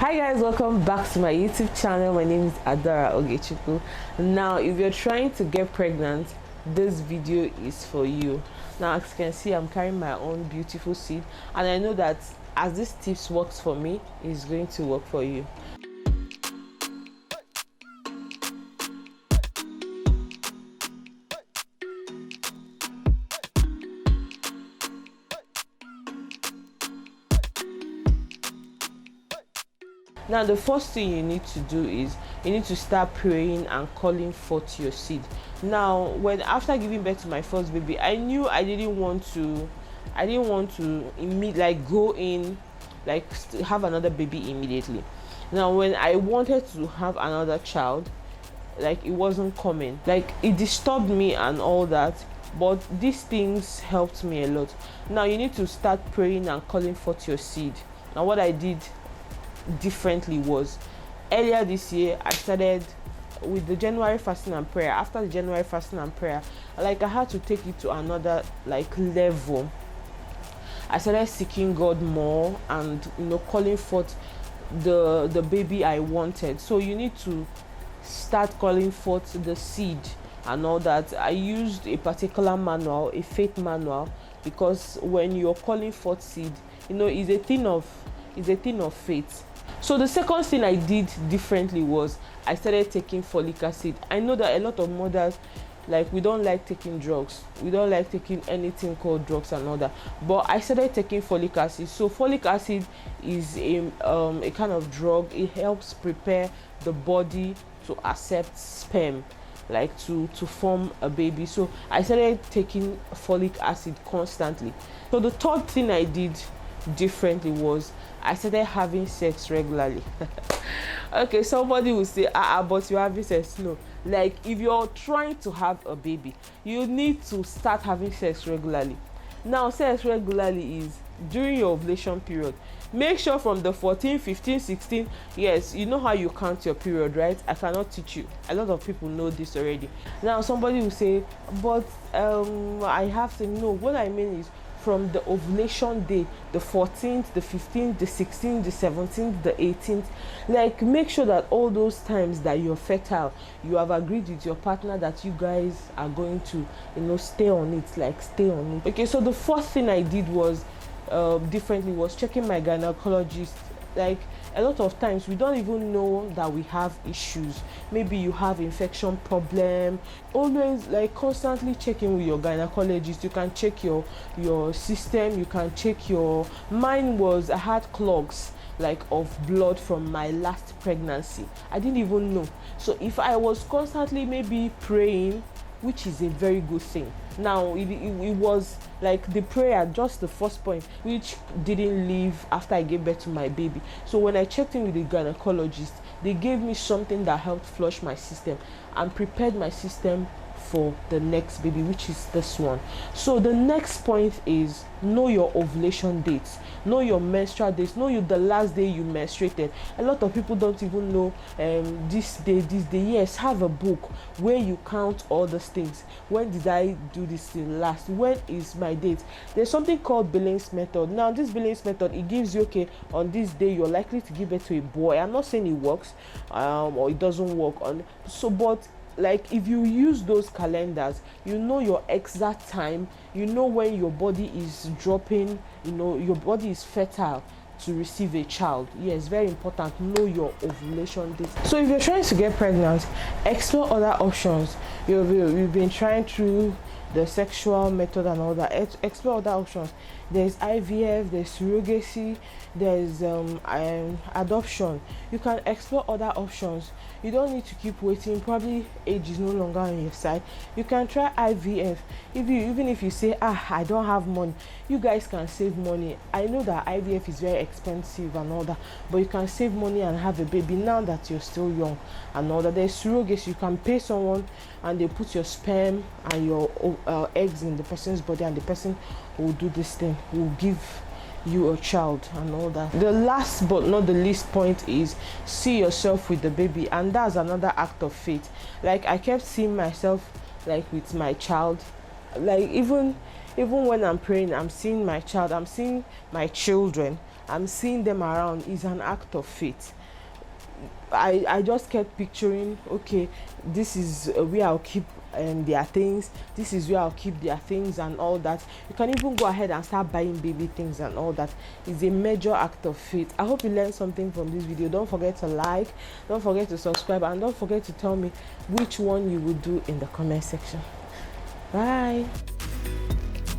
Hi guys, welcome back to my YouTube channel. My name is Adara Ogechukwu. Now if you're trying to get pregnant, this video is for you. Now as you can see, I'm carrying my own beautiful seed, and I know that as this tips works for me, it's going to work for you. Now the first thing you need to do is you need to start praying and calling forth your seed. Now after giving birth to my first baby, I knew I didn't want to go in have another baby immediately. Now when I wanted to have another child, it wasn't coming, it disturbed me and all that, but these things helped me a lot. Now you need to start praying and calling forth your seed. Now what I did differently was, earlier this year I started with the January fasting and prayer. After the January fasting and prayer, I had to take it to another level. I started seeking God more and calling forth the baby I wanted. So you need to start calling forth the seed and all that. I used a particular manual, a faith manual, because when you're calling forth seed, it's a thing of faith. So the second thing I did differently was I started taking folic acid. I know that a lot of mothers, we don't like taking drugs. We don't like taking anything called drugs and all that. But I started taking folic acid. So folic acid is a kind of drug. It helps prepare the body to accept sperm, to form a baby. So I started taking folic acid constantly. So the third thing I did differently was I started having sex regularly. Okay, somebody will say, but you're having sex. No, if you're trying to have a baby, you need to start having sex regularly. Now sex regularly is during your ovulation period. Make sure from the 14, 15, 16, yes, you know how you count your period, right? I cannot teach you. A lot of people know this already. Now somebody will say, but I have to know. What I mean is, from the ovulation day, the 14th, the 15th, the 16th, the 17th, the 18th, make sure that all those times that you're fertile, you have agreed with your partner that you guys are going to stay on it, stay on it. Okay, so the first thing I did was differently was checking my gynecologist. A lot of times we don't even know that we have issues. Maybe you have infection problem. Always constantly checking with your gynecologist. You can check your system, you can check mine was, I had clogs of blood from my last pregnancy. I didn't even know. So if I was constantly maybe praying, which is a very good thing. Now it was the prayer, just the first point, which didn't leave after I gave birth to my baby. So when I checked in with the gynecologist, they gave me something that helped flush my system and prepared my system for the next baby, which is this one. So the next point is know your ovulation dates, know your menstrual dates, know the last day you menstruated. A lot of people don't even know this day. Yes, have a book where you count all these things. When did I do this thing last? When is my date? There's something called Billings method. Now this Billings method, it gives you, okay, on this day you're likely to give birth to a boy. I'm not saying it works or it doesn't work but if you use those calendars, you know your exact time, you know when your body is dropping, your body is fertile to receive a child. Yes, very important. Know your ovulation date. So if you're trying to get pregnant, explore other options. You've been trying through the sexual method and all that. Explore other options. There's IVF, there's surrogacy, there's adoption. You can explore other options. You don't need to keep waiting. Probably age is no longer on your side. You can try IVF. Even if you say, I don't have money, you guys can save money. I know that IVF is very expensive and all that, but you can save money and have a baby now that you're still young and all that. There's surrogacy. You can pay someone and they put your sperm and your eggs in the person's body, and the person will do this thing, will give you a child and all that. The last but not the least point is see yourself with the baby, and that's another act of faith. I kept seeing myself with my child. Even when I'm praying, I'm seeing my child, I'm seeing my children, I'm seeing them around is an act of faith. I just kept picturing, okay, this is where I'll keep their things, this is where I'll keep their things and all that. You can even go ahead and start buying baby things and all that. It's a major act of faith. I hope you learned something from this video. Don't forget to like, don't forget to subscribe, and don't forget to tell me which one you would do in the comment section. Bye.